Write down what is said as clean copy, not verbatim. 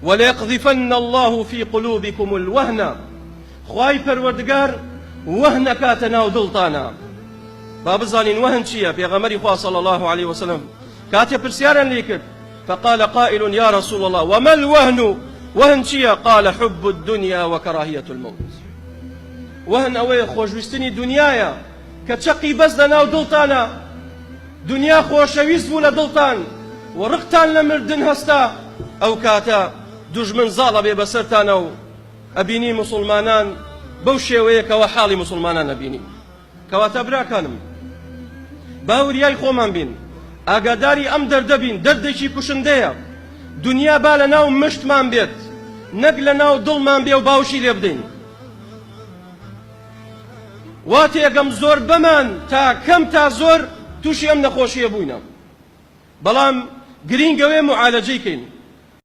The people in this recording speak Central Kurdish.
وليقذفن الله في قلوبكم الوهن خواي پروردگار وهن كاتنا ودلطانا بابزانين وهن چيا پیغمبر خوا صلى الله عليه وسلم كاتي برسيارا ليكت فقال قائل يا رسول الله وما الوهن وهن چيا قال حب الدنيا وكراهية الموت وهن اوي خوشويستني دنيايا كتشقي بس لنا ودلطانا دنيا خوشويست بو لدلطان ورقتان لمردن هستا او كاتا دجمن زاڵە بێ بەسەرتانە و ئەبینی مسلمانان بەو شێوەیە کەوە حاڵی مسلمانان ئەبینی کەواتە براکانم باوریای خۆمان بین ئاگاداری ئەم دەردەبین دەردێکی کوشندەیە دنیا با لە ناو مشتمان بێت نەک لە ناو دڵمان بێ و باوشی لێ بدەین وا تێگەم زۆر بەمان تا کەم تا زۆر تووشی ئەم نەخۆشیە بووینە بەڵام گرینگەوێ معالەجەی کەین